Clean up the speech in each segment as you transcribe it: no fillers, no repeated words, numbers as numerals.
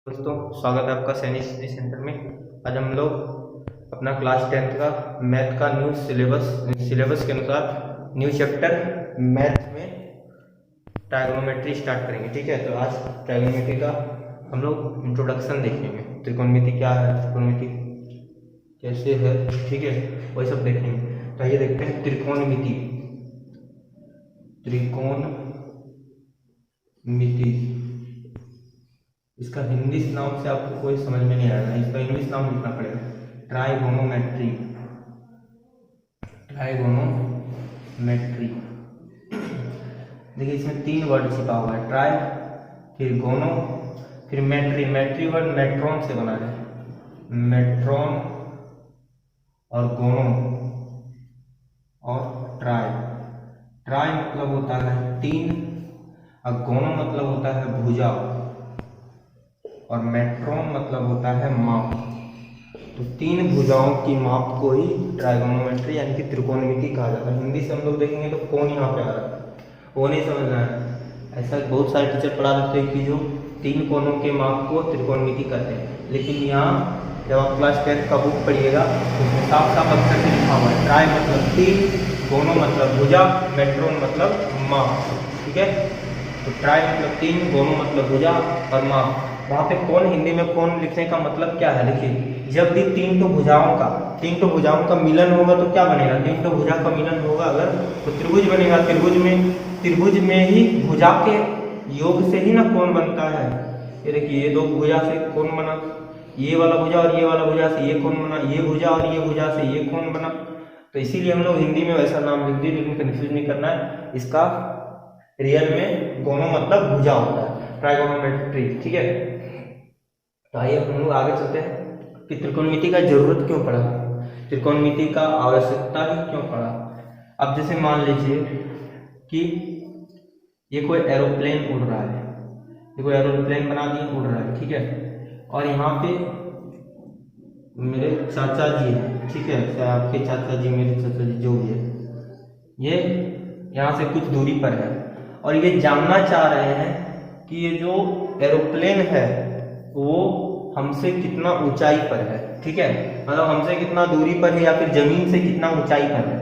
दोस्तों, स्वागत है आपका सैनिक स्टडी सेंटर में। आज हम लोग अपना क्लास 10th का मैथ का न्यू सिलेबस के अनुसार न्यू चैप्टर मैथ में ट्रायगोनोमेट्री स्टार्ट करेंगे। ठीक है, तो आज ट्रायगोनोमेट्री का हम लोग इंट्रोडक्शन देखेंगे। त्रिकोणमिति क्या है, त्रिकोणमिति कैसे है, ठीक है, वही सब देखेंगे। तो आइए देखते हैं त्रिकोणमिति। इसका हिंदी नाम से आपको कोई समझ में नहीं आएगा, इसका इंग्लिश नाम लिखना पड़ेगा, ट्राइगोनोमेट्री। देखिए इसमें 3 वर्ड छिपा हुआ है, ट्राई, फिर गोनो, फिर मेट्री। मेट्री वर्ड मेट्रॉन से बना है, मेट्रॉन और गोनो और ट्राई। ट्राई मतलब होता है 3 और गोनो मतलब होता है भुजा और मेट्रॉन मतलब होता है माप। तो 3 भुजाओं की माप को ही ट्राइगोनोमेट्री यानी कि त्रिकोणमिति कहा जाता है। हिंदी से हम लोग देखेंगे तो कौन यहाँ पे आ रहा है, वो नहीं समझना है। ऐसा बहुत सारे टीचर पढ़ा देते हैं कि जो 3 कोनों के माप को त्रिकोणमिति कहते हैं, लेकिन यहाँ जब आप क्लास 10 का बुक पढ़िएगा तो उसमें साफ साफ अक्षर से लिखा हुआ है, ट्राई मतलब 3, गोनो मतलब भुजा, मेट्रॉन मतलब माप। ठीक है, तो ट्राई मतलब 3, गोनो मतलब भुजा और माप। वहाँ पे कौन हिंदी में कौन लिखने का मतलब क्या है, देखिए जब भी 3 भुजाओं का मिलन होगा तो क्या बनेगा, 3 भुजा का मिलन होगा अगर तो त्रिभुज बनेगा। त्रिभुज में ही भुजा के योग से ही ना कोण बनता है। ये देखिए ये 2 भुजा से कोण बना, ये वाला भुजा और ये वाला भुजा से ये कोण बना, ये भुजा और ये भुजा से ये कोण बना। तो इसीलिए हम लोग हिंदी में वैसा नाम लिख दिए, लेकिन कंफ्यूज नहीं करना है। इसका रियल में गोनो मतलब भुजा होता है, ट्राइगोनोमेट्री। ठीक है, तो आइए हम लोग आगे चलते हैं कि त्रिकोणमिति का जरूरत क्यों पड़ा, त्रिकोणमिति का आवश्यकता ही क्यों पड़ा। अब जैसे मान लीजिए कि ये कोई एरोप्लेन उड़ रहा है, ये कोई एरोप्लेन बना दिए उड़ रहा है, ठीक है, और यहाँ पे मेरे चाचा जी हैं, ठीक है, आपके चाचा जी, मेरे चाचा जी जो भी है, ये यहाँ से कुछ दूरी पर है और ये जानना चाह रहे हैं कि ये जो एरोप्लेन है वो हमसे कितना ऊंचाई पर है। ठीक है, मतलब हमसे कितना दूरी पर है या फिर जमीन से कितना ऊंचाई पर है।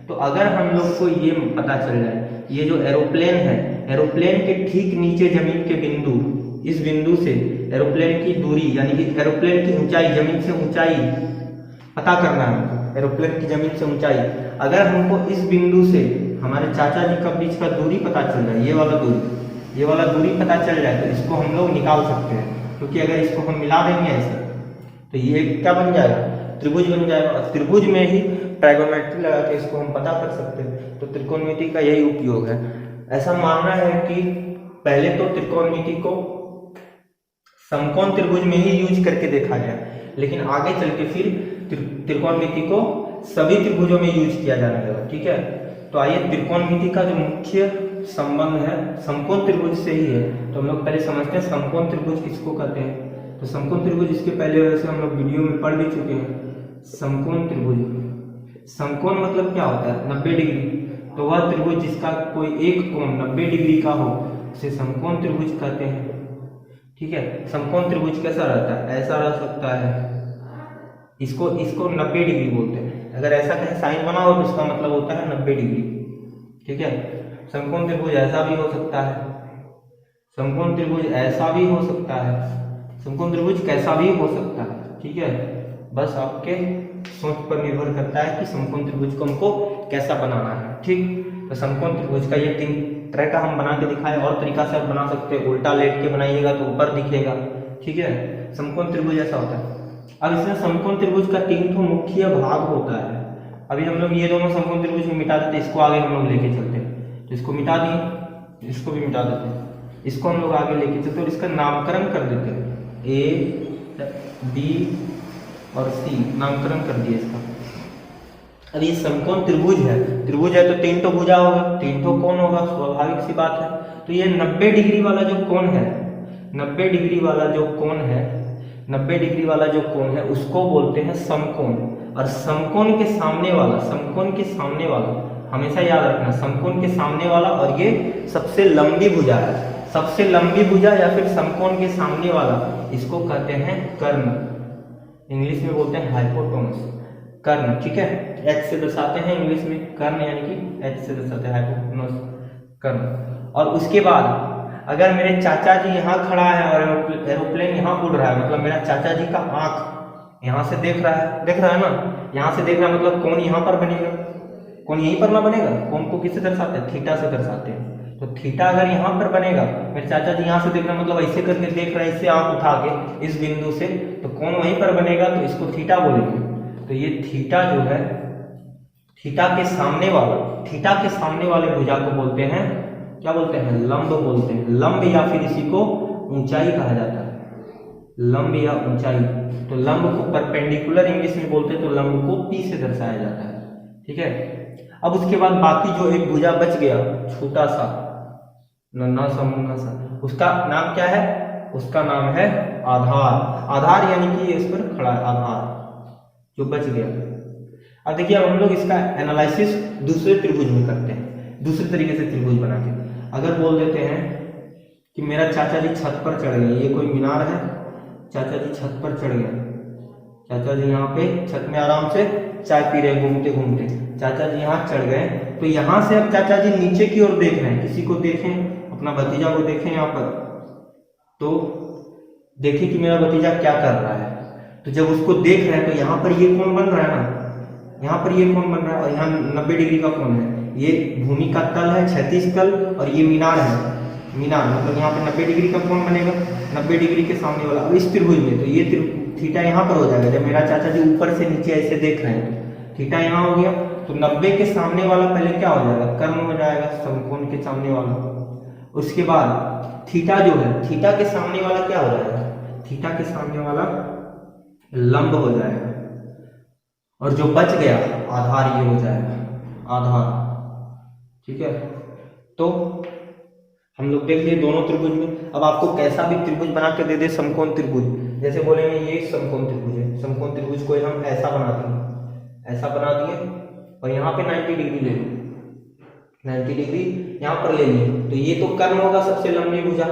तो अगर हम लोग को ये पता चल जाए ये जो एरोप्लेन है, एरोप्लेन के ठीक नीचे जमीन के बिंदु, इस बिंदु से एरोप्लेन की दूरी यानी कि एरोप्लेन की ऊंचाई, जमीन से ऊंचाई पता करना है हमको, एरोप्लेन की जमीन से ऊंचाई। अगर हमको इस बिंदु से हमारे चाचा जी का बीच का दूरी पता चल जाए, ये वाला दूरी पता चल जाए, तो इसको हम लोग निकाल सकते हैं। क्योंकि अगर इसको हम मिला देंगे ऐसे तो ये क्या बन जाएगा, त्रिभुज बन जाएगा। और त्रिभुज में ही ट्राइगोनोमेट्री लगा के इसको हम पता कर सकते हैं। तो त्रिकोणमिति का यही उपयोग है। ऐसा मानना है कि पहले तो त्रिकोणमिति को समकोण त्रिभुज में ही यूज करके देखा गया, लेकिन आगे चल के फिर त्रिकोणमिति को सभी त्रिभुजों में यूज किया जाने लगा। ठीक है, तो आइए त्रिकोणमिति का जो मुख्य संबंध है समकोण त्रिभुज से ही है। तो हम लोग पहले समझते हैं समकोण त्रिभुज किसको कहते हैं। तो समकोण त्रिभुज इसके पहले वैसे हम लोग वीडियो में पढ़ भी चुके हैं। समकोण त्रिभुज, समकोण मतलब क्या होता है, 90 डिग्री। तो वह त्रिभुज जिसका कोई एक कोण 90 डिग्री का हो उसे समकोण त्रिभुज कहते हैं। ठीक है, समकोण त्रिभुज कैसा रहता है, ऐसा रह सकता है, इसको 90 डिग्री बोलते हैं। अगर ऐसा कहीं साइन बना हो तो उसका मतलब होता है 90 डिग्री। ठीक है, समकोण त्रिभुज ऐसा भी हो सकता है, समकोण त्रिभुज ऐसा भी हो सकता है, समकोण त्रिभुज कैसा भी हो सकता है। ठीक है, बस आपके सोच पर निर्भर करता है कि समकोण त्रिभुज को हमको कैसा बनाना है। ठीक, तो समकोण त्रिभुज का ये 3 तरह का हम बना के दिखाए। और तरीका से आप बना सकते हैं, उल्टा लेट के बनाइएगा तो ऊपर दिखेगा। ठीक है, समकोण त्रिभुज ऐसा होता है। अब इसमें समकोण त्रिभुज का 3 मुख्य भाग होता है। अभी हम लोग ये दोनों समकोण त्रिभुज में मिटा देते, इसको आगे हम लोग लेके चलते हैं। तो इसको मिटा दिए, इसको भी मिटा देते हैं, इसको हम लोग आगे लेके चलते और इसका नामकरण कर देते हैं, A, B और C नामकरण कर दिए इसका। अब ये समकोण त्रिभुज है तो 3 भुजा होगा, 3 कोण होगा, स्वाभाविक सी बात है। तो ये 90 डिग्री वाला जो कोण है, 90 डिग्री वाला जो कोण है, 90 डिग्री वाला जो कोण है उसको बोलते हैं समकोण। और समकोण के सामने वाला हमेशा याद रखना, समकोण के सामने वाला और ये सबसे लंबी भुजा है, सबसे लंबी भुजा या फिर समकोण के सामने वाला, इसको कहते हैं कर्ण। इंग्लिश में बोलते हैं हाइपोटेनस, कर्ण। ठीक है, एच से दर्शाते हैं इंग्लिश में कर्ण, यानी कि एच से दर्शाते हैं हाइपोटेनस, कर्ण। और उसके बाद अगर मेरे चाचा जी यहाँ खड़ा है और एरोप्लेन यहाँ उड़ रहा है, मतलब मेरा चाचा जी का आंख यहाँ से देख रहा है ना, यहाँ से देख रहा है, मतलब कौन यहाँ पर बनेगा, कौन यहीं पर ना बनेगा। कौन को किससे दर्शाते हैं, थीटा से दर्शाते हैं। तो थीटा अगर यहाँ पर बनेगा, मेरे चाचा जी यहाँ से देख रहे हैं, मतलब ऐसे करके देख रहे हैं, इससे आंख उठा के इस बिंदु से, तो कौन वहीं पर बनेगा, तो इसको थीटा बोलेंगे। तो ये थीटा जो है, थीटा के सामने वाले भुजा को बोलते हैं, क्या बोलते हैं, लंब बोलते हैं। लंब या फिर इसी को ऊंचाई कहा जाता है, लंब या ऊंचाई। तो लंब को परपेंडिकुलर इंग्लिश में बोलते हैं, तो लंब को पी से दर्शाया जाता है। ठीक है, अब उसके बाद बाकी जो एक भुजा बच गया छोटा सा, नन्हा सा मुन्ना सा, उसका नाम क्या है, उसका नाम है आधार। आधार यानी कि इस पर खड़ा है, आधार जो बच गया। अब देखिए, अब हम लोग इसका एनालिसिस दूसरे त्रिभुज में करते हैं, दूसरे तरीके से त्रिभुज बना के। अगर बोल देते हैं कि मेरा चाचा जी छत पर चढ़ गए, ये कोई मीनार है, चाचा जी छत पर चढ़ गए, चाचा जी यहाँ पे छत में आराम से चाय पी रहे घूमते घूमते, चाचा जी यहाँ चढ़ गए। तो यहाँ से अब चाचा जी नीचे की ओर देख रहे हैं, किसी को देखें, अपना भतीजा को देखें यहाँ पर, तो देखें कि मेरा भतीजा क्या कर रहा है। तो जब उसको देख रहे हैं तो यहाँ पर ये कोण बन रहा है ना, यहाँ पर ये कोण बन रहा है, और यहाँ 90 डिग्री का कोण है। ये भूमि का तल है, क्षैतिज तल, और ये मीनार है, मीनार मतलब यहाँ पे 90 डिग्री का कोण बनेगा, 90 डिग्री के सामने वाला। अब इस त्रिभुज में तो ये थीटा यहाँ पर हो जाएगा। जब मेरा चाचा जी ऊपर से नीचे ऐसे देख रहे हैं, थीटा यहाँ हो गया, तो 90 के सामने वाला पहले क्या हो जाएगा, कर्ण हो जाएगा, समकोण के सामने वाला। उसके बाद थीटा जो है, थीटा के सामने वाला क्या हो जाएगा, थीटा के सामने वाला लंब हो जाएगा। और जो बच गया आधार, ये हो जाएगा आधार। ठीक है, तो हम लोग देख लिए दोनों त्रिभुज में। अब आपको कैसा भी त्रिभुज बना के दे दे, समकोण त्रिभुज, जैसे बोलेंगे ये समकोण त्रिभुज है, समकोण त्रिभुज को हम ऐसा बना दिए, ऐसा बना दिए, और यहाँ पे 90 डिग्री ले लो, 90 डिग्री यहाँ पर ले लिए, तो ये तो कर्ण होगा, सबसे लंबी भुजा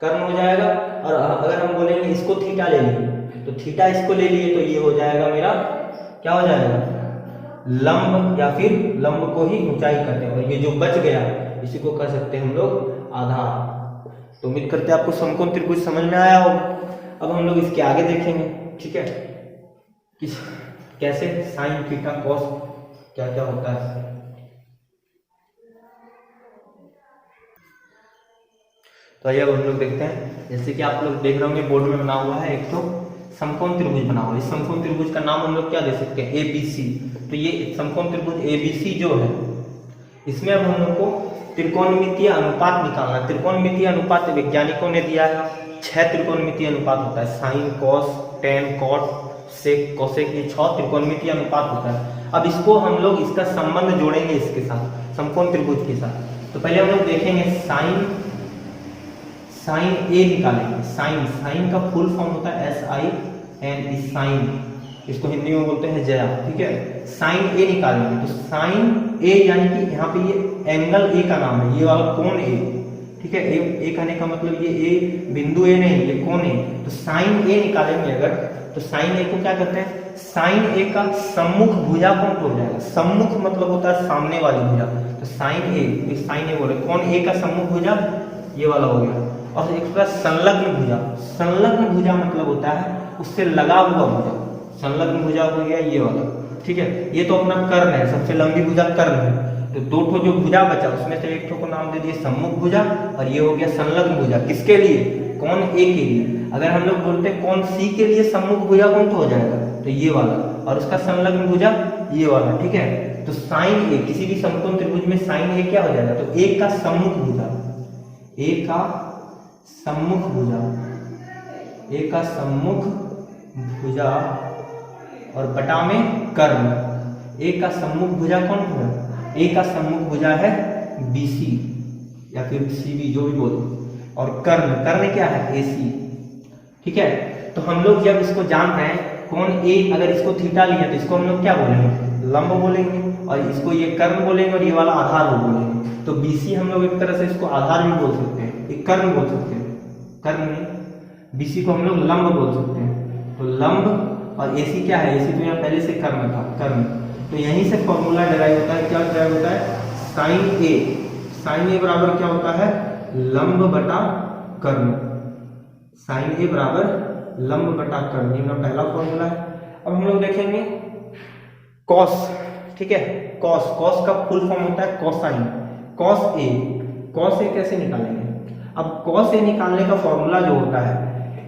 कर्ण हो जाएगा। और अगर हम बोलेंगे इसको थीटा ले लिए, तो थीटा इसको ले लिए, तो ये हो जाएगा मेरा, क्या हो जाएगा, लंब, या फिर लंब को ही ऊंचाई कहते हैं। और ये जो बच गया, इसी को कह सकते हैं हम लोग आधार। तो उम्मीद करते हैं आपको समकोण त्रिभुज समझ में आया होगा। अब हम लोग इसके आगे देखेंगे, ठीक है, कि कैसे साइन थीटा कॉस क्या क्या होता है। तो आइए अब हम लोग देखते हैं, जैसे कि आप लोग देख रहे होंगे बोर्ड में बना हुआ है एक तो समकोण त्रिभुज बना हुआ है। इस समकोण त्रिभुज का नाम हम लोग क्या दे सकते हैं, ABC। तो ये समकोण त्रिभुज ABC जो है, इसमें अब हम लोग को त्रिकोणमितीय अनुपात निकालना। त्रिकोणमितीय अनुपात वैज्ञानिकों ने दिया है, 6 त्रिकोणमितीय अनुपात होता है, साइन, कॉस, टेन, कॉट, सेक, कोसेक, ये 6 त्रिकोणमितीय अनुपात होता है। अब इसको हम लोग इसका संबंध जोड़ेंगे इसके साथ, समकोण त्रिभुज के साथ। तो पहले हम लोग देखेंगे साइन ए निकालेंगे। साइन का फुल फॉर्म होता है SIN, साइन, इसको हिंदी में बोलते हैं जया। ठीक है, साइन ए निकालेंगे, तो साइन ए यानी कि यहाँ पे ये एंगल ए का नाम है, ये वाला कोण ए। ठीक है, ए कहने का मतलब ये ए बिंदु ए नहीं, ये कोण ए। तो साइन ए निकालेंगे अगर, तो साइन ए को क्या कहते हैं, साइन ए का सम्मुख भुजा कोण हो जाएगा। सम्मुख मतलब होता है सामने वाली भुजा, तो साइन ए बोले, कोण ए का सम्मुख भुजा ये वाला हो गया। और एक तरह संलग्न भुजा, संलग्न भुजा मतलब होता है उससे लगा हुआ भुजा, संलग्न भुजा हो गया ये वाला। ठीक है, ये तो अपना कर्ण है, सबसे लंबी भुजा कर्ण है। तो दो ठो जो भुजा बचा, उसमें से एक ठो को नाम दे दिए सम्मुख भुजा, और ये हो गया संलग्न भुजा। किसके लिए, कोण ए के लिए। अगर हम लोग बोलते हैं कोण सी के लिए सम्मुख भुजा कौन हो जाएगा, तो ये वाला, और उसका संलग्न भुजा ये वाला। ठीक है, तो साइन ए, किसी भी समकोण त्रिभुज में साइन ए क्या हो जाएगा, तो ए का सम्मुख भुजा, ए का सम्मुख भुजा, ए का सम्मुख भुजा, और बटा में कर्ण। ए का सम्मुख भुजा कौन होगा, ए का सम्मुख भुजा है BC या फिर CB, जो भी बोलो, और कर्ण क्या है AC। ठीक है, तो हम लोग जब इसको जान रहे हैं कोण ए, अगर इसको थीटा लिया तो इसको हम लोग क्या बोलेंगे, लंब बोलेंगे, और इसको ये कर्ण बोलेंगे, और ये वाला आधार बोलेंगे। तो BC हम लोग एक तरह से इसको आधार भी बोल सकते हैं। एक कर्ण बोल सकते हैं, कर्ण नहीं, बीसी को हम लोग लंब बोल सकते हैं। तो लंब और एसी क्या है, एसी तो यहाँ पहले से कर्ण था, कर्ण। तो यहीं से फॉर्मूला डिराइव होता है, क्या डिराइव होता है, साइन ए। साइन ए बराबर क्या होता है, लंब बटा कर्ण। साइन ए बराबर लंब बटा कर्ण, ये मेरा पहला फॉर्मूला है। अब हम लोग देखेंगे कॉस, ठीक है, कॉस, कॉस का फुल फॉर्म होता है cosine, cos A. Cos A कैसे निकालेंगे, अब कॉस ए निकालने का फॉर्मूला जो होता है,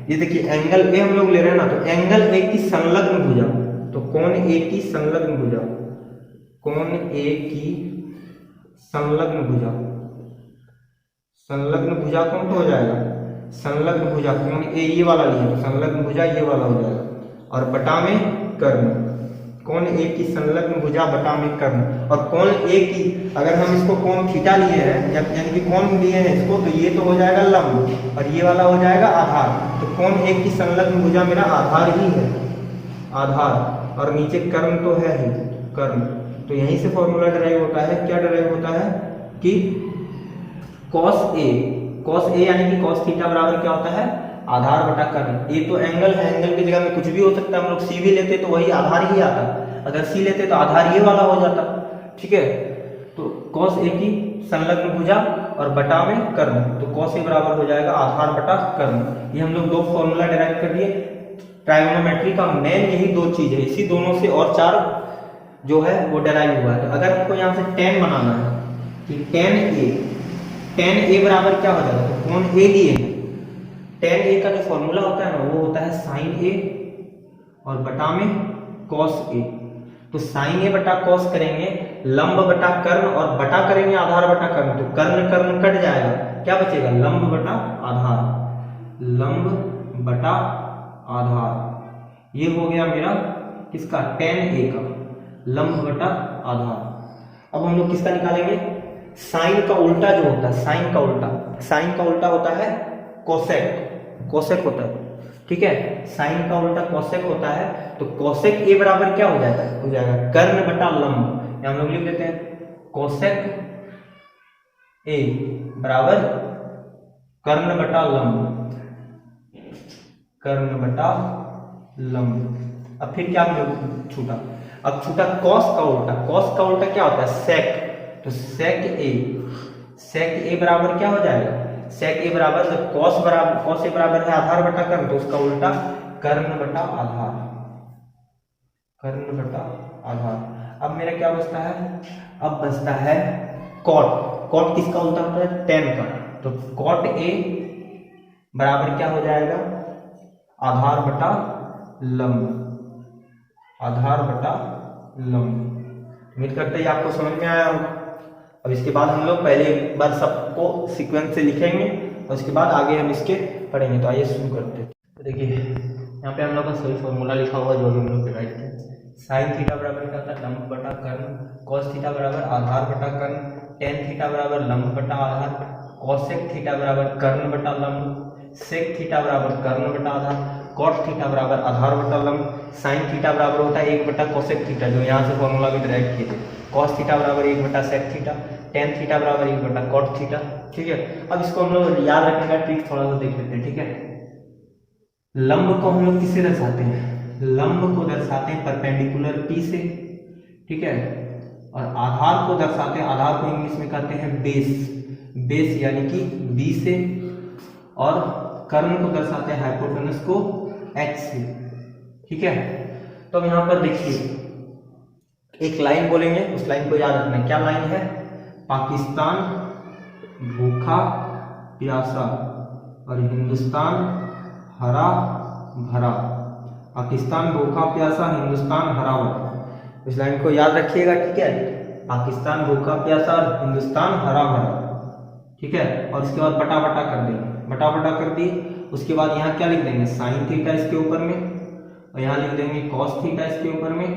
ये देखिए एंगल ए हम लोग ले रहे हैं ना, तो एंगल ए की संलग्न भुजा, तो कोण ए की संलग्न भुजा, कोण ए की संलग्न भुजा, संलग्न भुजा कौन तो हो जाएगा, संलग्न भुजा कोण ए ये वाला लिए, तो संलग्न भुजा ये वाला हो जाएगा, और बटा में कर्ण, कोण ए की संलग्न भुजा बटा में कर्ण। और कोण ए की अगर हम इसको कोण थीटा लिए हैं, यानी कि कोण लिए हैं इसको, तो ये तो हो जाएगा लंब और ये वाला हो जाएगा आधार। तो कोण ए की संलग्न भुजा मेरा आधार ही है, आधार, और नीचे कर्ण तो है ही, कर्ण। तो यहीं से फॉर्मूला डिराइव होता है, क्या डिराइव होता है कि कॉस ए, कॉस ए यानी कि कॉस थीटा बराबर क्या होता है, आधार बटा कर्ण। ये तो एंगल है, एंगल की जगह में कुछ भी हो सकता है, हम लोग सी भी लेते तो वही आधार ही आता, अगर सी लेते तो आधार ये वाला हो जाता, ठीक है। तो कॉस ए की संलग्न भुजा और बटा में कर्ण, तो कॉस ए बराबर हो जाएगा आधार बटा कर्ण। ये हम लोग दो फॉर्मूला डिराइव कर दिए। ट्राइगोनोमेट्री का मेन यही दो चीज है, इसी दोनों से और चार जो है वो डिराइव हुआ है। तो अगर हमको यहाँ से टेन बनाना है कि टेन ए बराबर क्या हो जाएगा, तो कोण ए लिए हैं, टेन ए का जो फॉर्मूला होता है ना वो होता है साइन ए और बटा में कॉस ए। तो साइन ए बटा कॉस करेंगे, लंब बटा कर्ण, और बटा करेंगे आधार बटा कर्ण, तो कर्ण कर्ण कट जाएगा, क्या बचेगा, लंब बटा आधार, लंब बटा आधार। ये हो गया मेरा किसका, टेन ए का, लंब बटा आधार। अब हम लोग किसका निकालेंगे, साइन का उल्टा जो होता है, साइन का उल्टा, साइन का उल्टा होता है कोसेक, कोसेक होता है, ठीक है, साइन का उल्टा कोसेक होता है। तो कोसेक ए बराबर क्या हो जाएगा, हो जाएगा कर्ण बटा लंब, या हम लोग लिख देते हैं कोसेक ए बराबर कर्ण बटा लंब, कर्ण बटा लंब। अब फिर क्या छूटा, अब छूटा कॉस का उल्टा, कॉस का उल्टा क्या होता है, सेक, तो सेक ए, सेक ए बराबर क्या हो जाएगा, सेक ए बराबर, जब कॉस बराबर, कॉस ए बराबर है आधार बटा कर्ण, तो उसका उल्टा कर्ण बटा आधार, कर्ण बटा आधार। अब मेरा क्या बचता है, अब बचता है कॉट, कॉट किसका उल्टा होता है, टेन का, तो कॉट ए बराबर क्या हो जाएगा, आधार बटा लंब, आधार बटा लंब। उम्मीद करते हैं आपको समझ में आया होगा। अब इसके बाद हम लोग पहले एक बार सबको सीक्वेंस से लिखेंगे और उसके बाद आगे हम इसके पढ़ेंगे। तो आइए शुरू करते हैं। तो देखिए यहाँ पे हम लोग का सही फॉर्मूला लिखा हुआ जो भी हम लोग डिराइव किया। साइन थीटा बराबर क्या होता है, लंब बटा कर्ण, कॉस थीटा बराबर आधार बटा कर्ण, टेन थीटा बराबर लंब बटा आधार, कॉसेक थीटा बराबर कर्ण बटा लंब, सेक थीटा बराबर कर्ण बटा आधार, कॉट थीटा बराबर आधार बटा लंब, साइन थीटा बराबर होता है 1 बटा कोसेक थीटा, जो यहाँ से फॉर्मूला भी डिराइव किए थे, कॉस थीटा बराबर 1 बटा सेक थीटा, टेन थीटा बराबर 1 बटा कॉट थीटा, ठीक है। अब इसको हम लोग याद रखने का ट्रिक थोड़ा सा देख लेते हैं, ठीक है। लंब को हम लोग किससे दर्शाते हैं, लंब को दर्शाते हैं परपेंडिकुलर पी से, ठीक है, और आधार को दर्शाते हैं, आधार को इंग्लिश में कहते हैं बेस, बेस यानी कि बी से, और कर्ण को दर्शाते हैं हाइपोटेनस को एच से, ठीक है। तो अब यहाँ पर देखिए एक लाइन बोलेंगे, उस लाइन को याद रखना है। क्या लाइन है, पाकिस्तान भूखा प्यासा और हिंदुस्तान हरा भरा, पाकिस्तान भूखा प्यासा, हिंदुस्तान हरा भरा। इस लाइन को याद रखिएगा, ठीक है। पाकिस्तान भूखा प्यासा और हिंदुस्तान हरा भरा, ठीक है। और इसके बाद बटा बटा कर देंगे, बटा बटा कर दिए, उसके बाद यहाँ क्या लिख देंगे, साइन थीटा इसके ऊपर में, और यहाँ लिख देंगे कॉस थीटा इसके ऊपर में,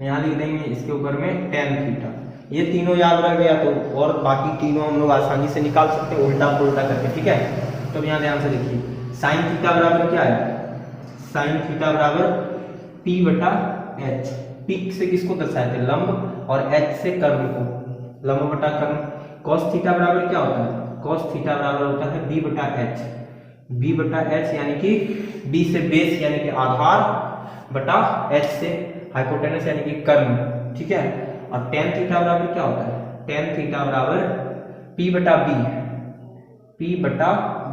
यहाँ लिख देंगे इसके ऊपर में टेन थीटा। ये तीनों याद रह गया तो और बाकी तीनों हम लोग आसानी से निकाल सकते हैं उल्टा पुल्टा करके, ठीक है। तो यहाँ ध्यान से देखिए, साइन थीटा बराबर क्या है, साइन थीटा बराबर पी बटा एच, पी से किसको दर्शाते हैं, लंब, और एच से कर्ण को, लंब बटा कर्ण। कॉस थीटा बराबर क्या होता है, cos थीटा बराबर होता है b बटा h, b बटा h यानी कि b से बेस यानी कि आधार बटा h से हाइपोटेनस यानी कि कर्ण, ठीक है। और tan थीटा बराबर क्या होता है, tan थीटा बराबर p बटा b, p बटा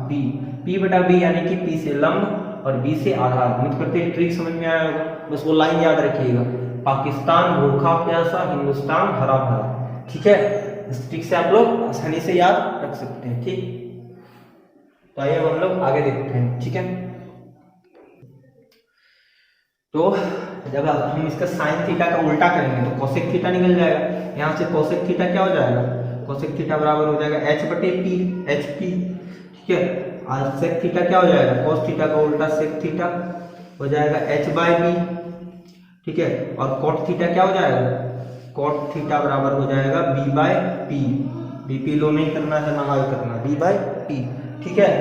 b, p बटा b यानी कि p से लंब और b से आधार। उम्मीद करते हैं ट्रिक समझ में आया होगा, बस वो लाइन याद रखिएगा, पाकिस्तान भूखा प्यासा, हिंदुस्तान हरा भरा, ठीक है। इस ट्रिक से आप लोग आसानी से याद रख सकते हैं, ठीक। तो आइए हम लोग आगे देखते हैं, ठीक है। तो जब हम इसका साइन थीटा का उल्टा करेंगे तो कोसेक थीटा निकल जाएगा, यहाँ से कोसेक थीटा क्या हो जाएगा, कोसेक थीटा बराबर हो जाएगा h बटे p, hp, ठीक है। और सेक थीटा क्या हो जाएगा, cos थीटा का उल्टा सेक थीटा हो जाएगा h बाय b, ठीक है। और कॉट थीटा क्या हो जाएगा, कॉट थीटा बराबर हो जाएगा b बाय p, bp लो नहीं करना है ना हाई करना, b बाय p, ठीक है।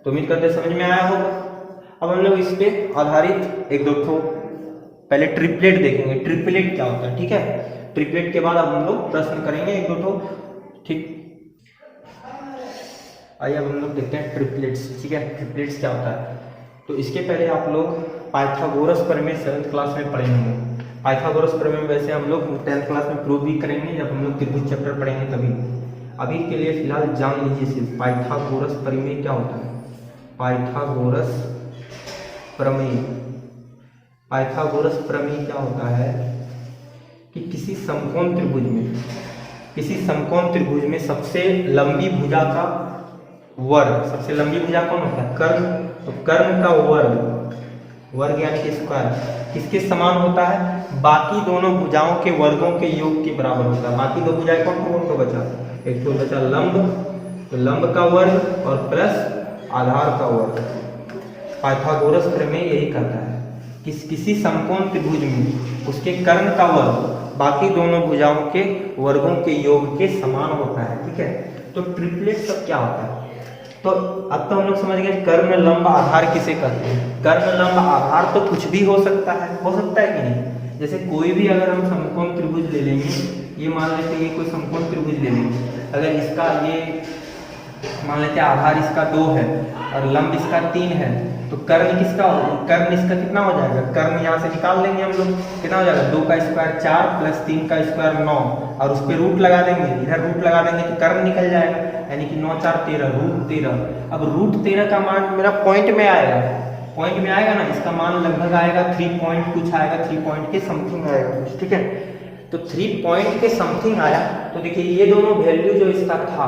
तो उम्मीद करते समझ में आया होगा। अब हम लोग इस पे आधारित एक दो ठो पहले ट्रिपलेट देखेंगे, ट्रिपलेट क्या होता है, ठीक है। ट्रिपलेट के बाद अब हम लोग प्रश्न करेंगे एक दो ठो, ठीक। आइए अब हम लोग देखते हैं ट्रिपलेट्स, ठीक है। ट्रिपलेट्स क्या होता है, तो इसके पहले आप लोग पाइथागोरस प्रमेय 7th क्लास में पढ़े होंगे। पाइथागोरस प्रमेय वैसे हम लोग 10th क्लास में प्रूव भी करेंगे जब हम लोग त्रिभुज चैप्टर पढ़ेंगे तभी। अभी के लिए फिलहाल जान लीजिए सिर्फ पाइथागोरस प्रमेय क्या होता है। पाइथागोरस प्रमेय, पाइथागोरस प्रमेय क्या होता है कि किसी समकोण त्रिभुज में, किसी समकोण त्रिभुज में सबसे लंबी भुजा का वर्ग, सबसे लंबी भुजा कौन होता है, कर्ण, तो कर्ण का वर्ग, वर्ग यानी कि स्क्वायर किसके समान होता है, बाकी दोनों भुजाओं के वर्गों के योग के बराबर होता है। बाकी दो भुजाएं कौन कौन को बचा, एक तो बचा लंब, तो लंब का वर्ग और प्लस आधार का वर्ग। पाइथागोरस प्रमेय यही कहता है कि किसी समकोण त्रिभुज में उसके कर्ण का वर्ग बाकी दोनों भुजाओं के वर्गों के योग के समान होता है, ठीक है। तो ट्रिपलेट सब क्या होता है, तो अब तो हम लोग समझ गए कर्ण लंब आधार किसे कहते हैं। कर्ण लंब आधार तो कुछ भी हो सकता है कि नहीं। जैसे कोई भी अगर हम समकोण त्रिभुज ले लेंगे, ये मान लेते हैं ये कोई समकोण त्रिभुज ले लेंगे, अगर इसका ये मान लेते हैं आधार इसका 2 है और लंब इसका 3 है, तो कर्ण किसका, कर्ण इसका कितना हो जाएगा, कर्ण यहाँ से निकाल लेंगे हम लोग, कितना हो जाएगा 2 का स्क्वायर 4 प्लस 3 का स्क्वायर 9, और उस पर रूट लगा देंगे, इधर रूट लगा देंगे तो कर्ण निकल जाएगा, यानी कि 9 4 13 रूट 13। अब रूट 13 का मान मेरा पॉइंट में आएगा, पॉइंट में आएगा ना, इसका मान लगभग आएगा 3 पॉइंट कुछ आएगा, 3 पॉइंट के समथिंग आएगा, ठीक है। तो 3 पॉइंट के समथिंग आया, तो देखिए ये दोनों वैल्यू जो इसका था,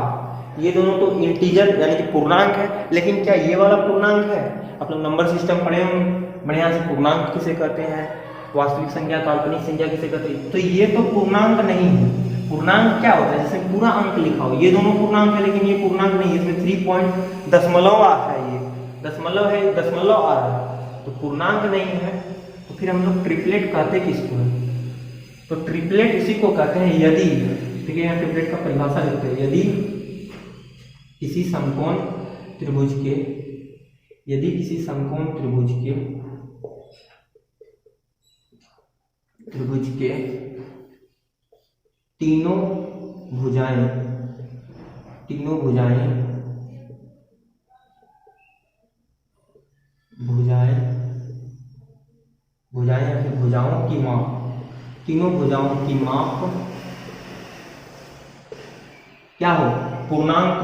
ये दोनों तो इंटीजर यानी कि पूर्णांक है, लेकिन क्या ये वाला पूर्णांक है, आप लोग नंबर सिस्टम पढ़े होंगे बढ़िया से, पूर्णांक किसे कहते हैं, वास्तविक संख्या काल्पनिक संख्या किसे कहते हैं, तो ये तो पूर्णांक नहीं है। पूर्णांक क्या होता है, जैसे पूरा अंक लिखा हो, ये दोनों पूर्णांक है लेकिन ये पूर्णांक नहीं है, इसमें 3 पॉइंट दशमलव आ है, ये दशमलव है, दशमलव आ रहा है, तो पूर्णांक नहीं है। तो फिर हम लोग ट्रिपलेट कहते किसको है, तो ट्रिपलेट इसी को कहते हैं यदि, ठीक है। यहाँ ट्रिपलेट का परिभाषा लिखते हैं, यदि किसी समकोण त्रिभुज के, यदि किसी समकोण त्रिभुज के तीनों भुजाएं या फिर भुजाओं की माप, तीनों भुजाओं की माप क्या हो, पूर्णांक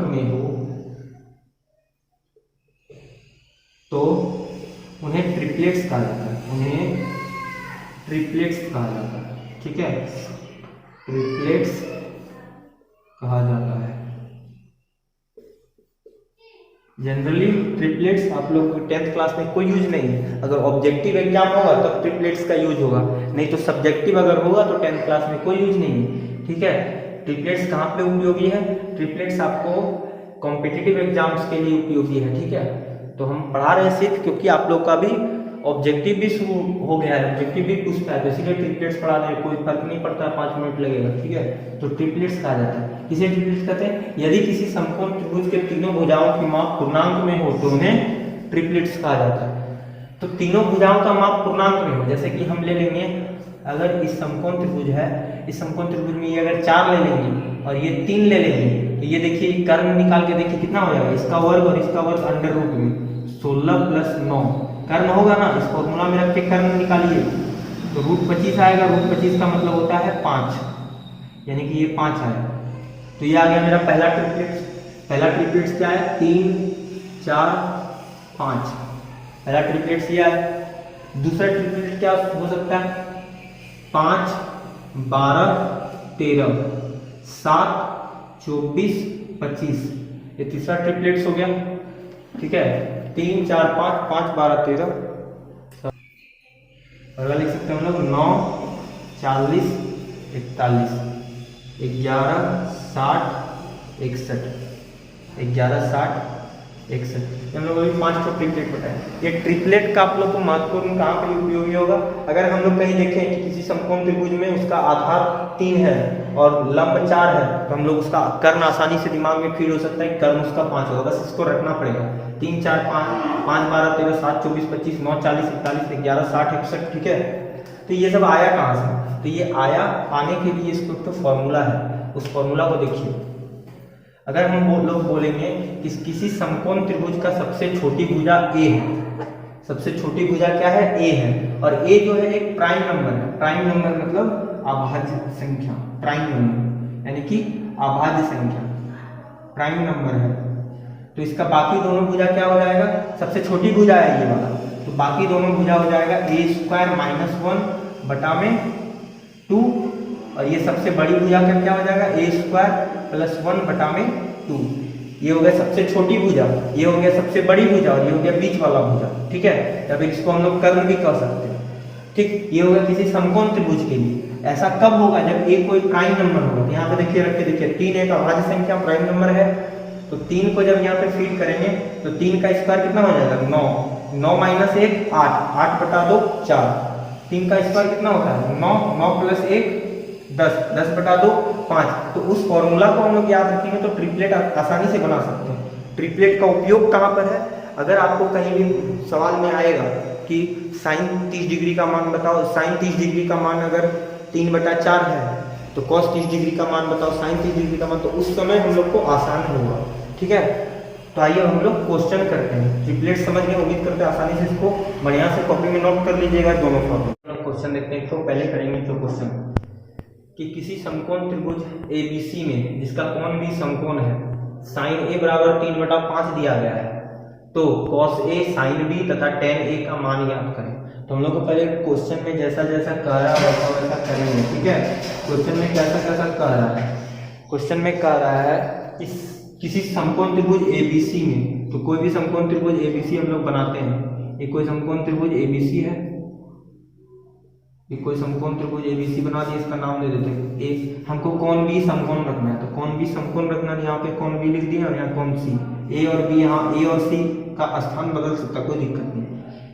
में हो, तो उन्हें ट्रिपलेट्स कहा जाता है, ठीक है, ट्रिपलेट्स कहा जाता है। जनरली ट्रिपलेट्स आप लोग 10th क्लास में कोई यूज नहीं है, अगर ऑब्जेक्टिव एग्जाम होगा तब तो ट्रिपलेट्स का यूज होगा, नहीं तो सब्जेक्टिव अगर होगा तो 10th क्लास में कोई यूज नहीं है, ठीक है। ट्रिपलेट्स कहाँ पे उपयोगी है, ट्रिपलेट्स आपको कॉम्पिटिटिव एग्जाम्स के लिए उपयोगी है, ठीक है। तो हम पढ़ा रहे हैं सिर्फ क्योंकि आप लोग का भी ऑब्जेक्टिव भी शुरू हो गया है, ऑब्जेक्टिव भी पूछता है, तो इसीलिए ट्रिपलेट्स पढ़ा रहे हैं, कोई फर्क नहीं पड़ता, 5 मिनट लगेगा, ठीक है। तो ट्रिपलेट्स कहा जाता है, किसे ट्रिपलेट्स कहते हैं, यदि किसी समकोण त्रिभुज के तीनों भुजाओं की माप पूर्णांक में हो तो उन्हें ट्रिपलेट्स कहा जाता है। तो तीनों भुजाओं का माप पूर्णांक में हो, जैसे कि हम ले लेंगे, अगर इस समकोण त्रिभुज है, इस समकोण त्रिभुज में ये अगर 4 ले लेंगे और ये 3 ले लेंगे तो ये देखिए कर्ण निकाल के देखिए कितना हो जाएगा, इसका वर्ग और इसका वर्ग अंडर रूट में 16 + 9 कर्ण होगा ना, इस फॉर्मूला में रख के कर्ण निकालिए तो √25 आएगा। √25 का मतलब होता है 5, यानी कि ये 5 आया। तो ये आ गया मेरा पहला ट्रिपलेट। पहला ट्रिपलेट क्या है, 3 4 5, पहला ट्रिपलेट ये है। दूसरा ट्रिपलेट क्या हो सकता है, 5 12 13 7 24 25, ये तीसरा ट्रिपलेट्स हो गया। ठीक है, 3 4 5 5 12 13, अगला लिख सकते हैं हम लोग 9 40 41 11 60 61 11 60 61, हम लोग अभी 5 ट्रिपलेट बताए। ये ट्रिपलेट का आप लोग को महत्वपूर्ण कहाँ पर उपयोगी होगा, अगर हम लोग कहीं देखें कि किसी समकोण त्रिभुज में उसका आधार 3 है और लंब 4 है तो हम लोग उसका कर्ण आसानी से दिमाग में फीड हो सकता है, कर्ण उसका 5 होगा, बस इसको रखना पड़ेगा। 3 4 5 5 12 13 7 24 25 9 40 41 11 60 61, ठीक है। तो ये सब आया कहाँ से, तो ये आया आने के लिए इसको तो फॉर्मूला है, उस फॉर्मूला को देखिए। अगर हम लोग बोलेंगे कि किसी समकोण त्रिभुज का सबसे छोटी भुजा ए है, सबसे छोटी भुजा क्या है, ए है, और ए जो है एक प्राइम नंबर है। प्राइम नंबर मतलब अभाज्य संख्या, प्राइम नंबर यानी कि अभाज्य संख्या प्राइम नंबर है। तो इसका बाकी दोनों भुजा क्या हो जाएगा, सबसे छोटी भुजा है ये वाला, तो बाकी दोनों भुजा हो जाएगा a² - 1/2, और ये सबसे बड़ी भुजा का क्या हो जाएगा, a² + 1/2। ये हो गया सबसे छोटी भुजा, ये हो गया सबसे बड़ी भुजा, और ये हो गया बीच वाला भुजा, ठीक है। या फिर इसको हम लोग कर्ण भी कह सकते हैं, ठीक। ये होगा किसी समकोण त्रिभुज के लिए। ऐसा कब होगा, जब ए कोई प्राइम नंबर होगा। तो यहाँ पे देखिए, रख के देखिए, 3 एक अभाज्य संख्या प्राइम नंबर है, तो 3 को जब यहाँ पे फीड करेंगे तो 3 का स्क्वायर कितना हो जाएगा, 9 9 - 1 8 8/2 4, 3 का स्क्वायर कितना होता है 9 9 + 1 10 10/2 5। तो उस फॉर्मूला को हम लोग याद रखेंगे तो ट्रिपलेट आसानी से बना सकते हैं। ट्रिपलेट का उपयोग कहाँ पर है, अगर आपको कहीं भी सवाल में आएगा कि साइन 30 डिग्री का मान बताओ, साइन 30 डिग्री का मान अगर 3/4 है तो कॉस 30 डिग्री का मान बताओ, साइन 30 डिग्री का मान, तो उस समय हम लोग को आसान होगा, ठीक है। तो आइए हम लोग क्वेश्चन करते हैं। ट्रिपलेट समझ गए, उम्मीद करते हैं आसानी से इसको बढ़िया से कॉपी में नोट कर लीजिएगा दोनों फॉर्मूला। क्वेश्चन देखते हैं, तो पहले करेंगे तो क्वेश्चन कि किसी समकोण त्रिभुज ABC में जिसका कोण भी समकोण है, साइन A = 3/5 दिया गया है, तो cos A sin B तथा tan A का मान ज्ञात करें। तो हम लोग को पहले क्वेश्चन में जैसा जैसा कह रहा है वैसा वैसा करेंगे, ठीक है। क्वेश्चन में कैसा कैसा कह रहा है, क्वेश्चन में कह रहा है कि किसी समकोण त्रिभुज ABC में, तो कोई भी समकोण त्रिभुज ABC हम लोग बनाते हैं। ये कोई समकोण त्रिभुज ABC है, ये कोई समकोण त्रिभुज ABC बना दिए, इसका नाम दे देते हैं ए। हमको कोण B समकोण रखना है, तो कोण B समकोण रखना है, यहाँ पे कोण B लिख दिया और यहाँ कोण C। A और B, यहाँ A और C का स्थान बदल सकता, कोई दिक्कत नहीं,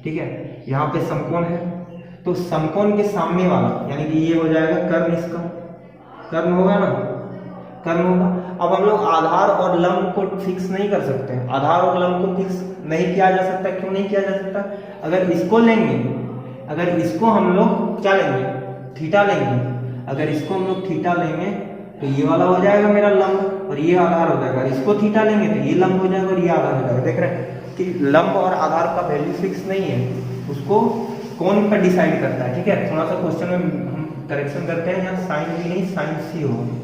ठीक है। यहाँ पे समकोण है, तो समकोण के सामने वाला यानी कि ये हो जाएगा कर्ण, इसका कर्ण होगा ना, कर्ण होगा। अब हम लोग आधार और लंब को फिक्स नहीं कर सकते हैं, आधार और लंब को फिक्स नहीं किया जा सकता। क्यों नहीं किया जा सकता, अगर इसको लेंगे, अगर इसको हम लोग क्या लेंगे, थीटा लेंगे, अगर इसको हम लोग थीटा लेंगे तो ये वाला हो जाएगा मेरा लंब और ये आधार हो जाएगा। इसको थीटा लेंगे तो ये लंब हो जाएगा और ये आधार हो जाएगा। देख रहे हैं कि लंब और आधार का वैल्यू फिक्स नहीं है, उसको कोण पर डिसाइड करता है, ठीक है। थोड़ा सा क्वेश्चन में हम करेक्शन करते हैं, यहाँ साइन B नहीं साइन C होगा,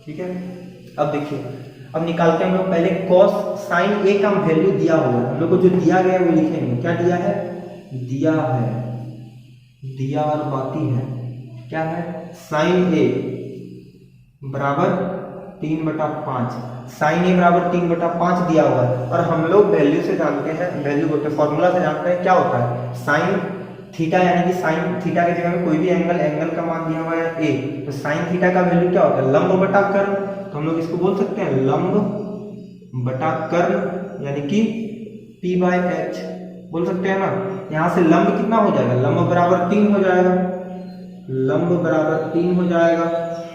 ठीक है। अब देखिए, अब निकालते हैं हम लोग पहले cos साइन A का वैल्यू दिया हुआ है, हम लोग को जो दिया गया है वो लिखेंगे। क्या दिया है, दिया है, दिया और बाती है, क्या है, साइन A = 3/5, साइन A = 3/5 दिया हुआ है। और हम लोग वैल्यू से जानते हैं, वैल्यू बोलते हैं फॉर्मूला से जानते हैं क्या होता है, साइन थीटा यानी कि साइन थीटा की जगह में कोई भी एंगल, एंगल का मान दिया हुआ है A, तो साइन थीटा का वैल्यू क्या होता है, लंब बटा कर्ण। तो हम लोग इसको बोल सकते हैं लंब बटा कर्ण यानी कि P/H बोल सकते हैं ना। यहाँ से लंब कितना हो जाएगा, लंब बराबर 3 हो जाएगा, लंब बराबर 3 हो जाएगा,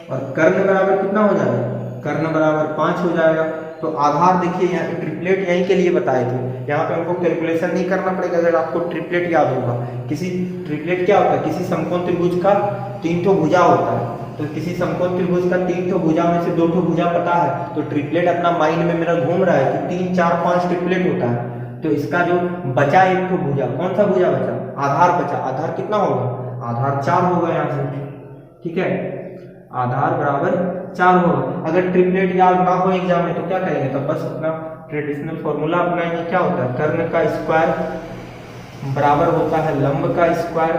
और कर्ण बराबर कितना हो जाएगा, कर्ण बराबर 5 हो जाएगा। तो आधार देखिए, यहाँ पे ट्रिपलेट यहीं के लिए बताए थे, यहाँ पे हमको कैलकुलेशन नहीं करना पड़ेगा। अगर आपको ट्रिपलेट याद होगा, किसी ट्रिपलेट क्या होता है, किसी समकोण त्रिभुज का 3 ठो भुजा होता है, तो किसी समकोण त्रिभुज का 3 ठो भुजा में से 2 ठो भुजा पता है, तो ट्रिपलेट अपना माइंड में मेरा घूम रहा है कि 3 4 5 ट्रिपलेट होता है। तो इसका जो बचा एक ठो भुजा, कौन सा भुजा बचा? आधार बचा। आधार कितना होगा? आधार 4 होगा यहाँ से, ठीक है, आधार बराबर 4 होगा। अगर ट्रिपलेट याद ना हो एग्जाम में तो क्या करेंगे, तो बस अपना ट्रेडिशनल फॉर्मूला अपनाएंगे। क्या होता है? कर्ण का स्क्वायर बराबर होता है लंब का स्क्वायर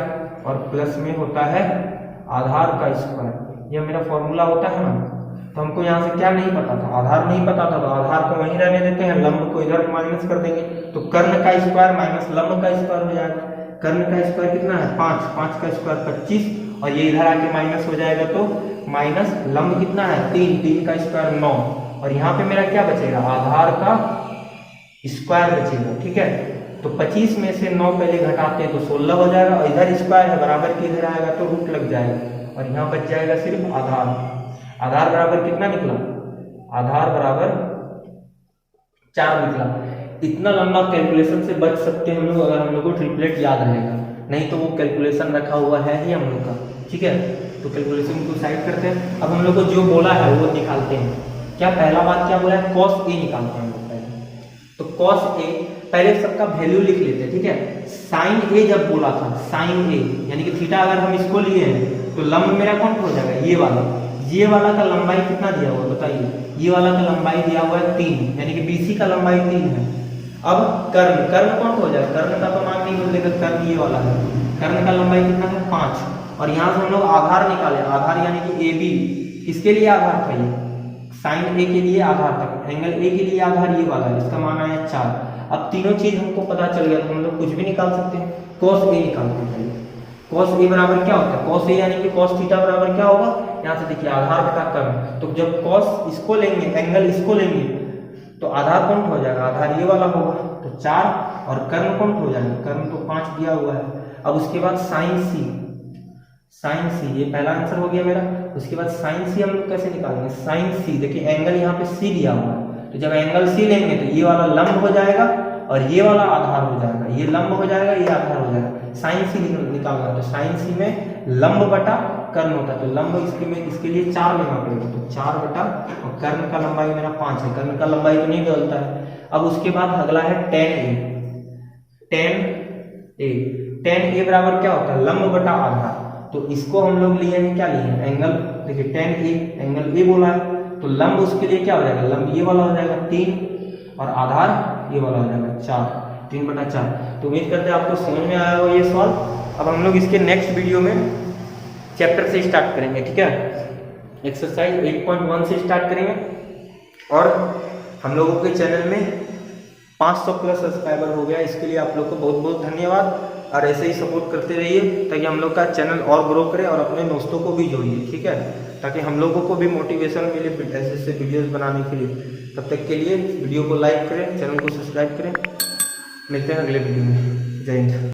और प्लस में होता है आधार का स्क्वायर। यह मेरा फॉर्मूला होता है ना। तो हमको यहाँ से क्या नहीं पता था? आधार नहीं पता था, तो आधार को वहीं रहने देते हैं, लंब को इधर माइनस कर देंगे, तो कर्ण का स्क्वायर माइनस लंब का स्क्वायर हो जाएगा। कर्ण का स्क्वायर कितना है? 5, 5 का स्क्वायर 25, और ये इधर आके माइनस हो जाएगा, तो माइनस लंब कितना है? 3, 3 का स्क्वायर 9, और यहाँ पे मेरा क्या बचेगा? आधार का स्क्वायर बचेगा, ठीक है। तो 25 में से 9 पहले घटाते हैं तो 16 हो जाएगा, और इधर स्क्वायर है बराबर के इधर आएगा तो रूट लग जाएगा, और यहाँ बच जाएगा सिर्फ आधार। आधार बराबर कितना निकला? आधार बराबर 4 निकला। इतना लंबा कैलकुलेशन से बच सकते हैं हम लोग, अगर हम लोग को ट्रिपलेट याद रहेगा, नहीं तो वो कैलकुलेशन रखा हुआ है ही हम लोग का, ठीक है। तो कैलकुलेशन को साइड करते हैं। अब हम लोग को जो बोला है वो निकालते हैं। क्या पहला बात क्या बोला है? cos a निकालते हैं हम लोग पहले। तो cos a पहले सबका वैल्यू लिख लेते हैं, ठीक है। sin a जब बोला था, sin a यानी कि थीटा अगर हम इसको लिए हैं तो लंब मेरा कौन हो जाएगा? ये वाला का लंबाई कितना दिया हुआ है बताइए? ये वाला का लंबाई दिया हुआ है 3, यानी कि BC का लंबाई 3 है। अब कर्ण, कर्ण कौन हो जाएगा? कर्ण का तो मान नहीं बोलेगा, कर्ण ये वाला है, कर्ण का लंबाई कितना है? 5, और यहाँ से हम लोग आधार निकाले। आधार यानी कि AB, किसके लिए आधार था? ये साइन A के लिए आधार था, एंगल A के लिए आधार ये वाला है, इसका मान आया 4। अब तीनों चीज हमको पता चल गया तो हम लोग कुछ भी निकाल सकते हैं। cos A निकालते हैं। cos A बराबर क्या होता है? cos A यानी कि cos थीटा बराबर क्या होगा? यहाँ से देखिए आधार बटा कर्ण, तो जब cos इसको लेंगे, एंगल इसको लेंगे, तो आधार कौन हो जाएगा? आधार ये वाला होगा, तो 4, और कर्ण कौन हो जाएगा? कर्ण तो 5 दिया हुआ है। अब उसके बाद साइन C, साइन C ये पहला आंसर हो गया मेरा। उसके बाद साइन C हम लोग कैसे निकालेंगे? साइन C देखिए एंगल यहाँ पे C दिया हुआ है, तो जब एंगल C लेंगे तो ये वाला लंब हो जाएगा और ये वाला आधार हो जाएगा, ये लंब हो जाएगा, ये आधार हो जाएगा। साइन C निकालना है तो साइन C में लंब बटा कर्ण होता है, तो लंब इसके लिए 4 लेना पड़ेगा, तो 4 बटा, और कर्ण का लंबाई मेरा 5 है, कर्ण का लंबाई तो नहीं बदलता है। अब उसके बाद अगला है tan A। tan A बराबर क्या होता है? लंब बटा आधार। तो इसको हम लोग लिए हैं, क्या लिए हैं? एंगल, देखिए tan A, एंगल A बोला है, तो लंब उसके लिए क्या हो जाएगा? लंब ये वाला हो जाएगा 3, और आधार ये वाला हो जाएगा 4, 3 बटा 4। तो उम्मीद करते हैं आपको समझ में आया हो ये सवाल। अब हम लोग इसके नेक्स्ट वीडियो में चैप्टर से स्टार्ट करेंगे, ठीक है। एक्सरसाइज 8.1 से स्टार्ट करेंगे, और हम लोगों के चैनल में 500 प्लस सब्सक्राइबर हो गया, इसके लिए आप लोग को बहुत बहुत धन्यवाद। और ऐसे ही सपोर्ट करते रहिए ताकि हम लोग का चैनल और ग्रो करे, और अपने दोस्तों को भी जोड़िए, ठीक है, ताकि हम लोगों को भी मोटिवेशन मिले ऐसे ऐसे वीडियोस बनाने के लिए। तब तक के लिए वीडियो को लाइक करें, चैनल को सब्सक्राइब करें। मिलते हैं अगले वीडियो में। जय हिंद।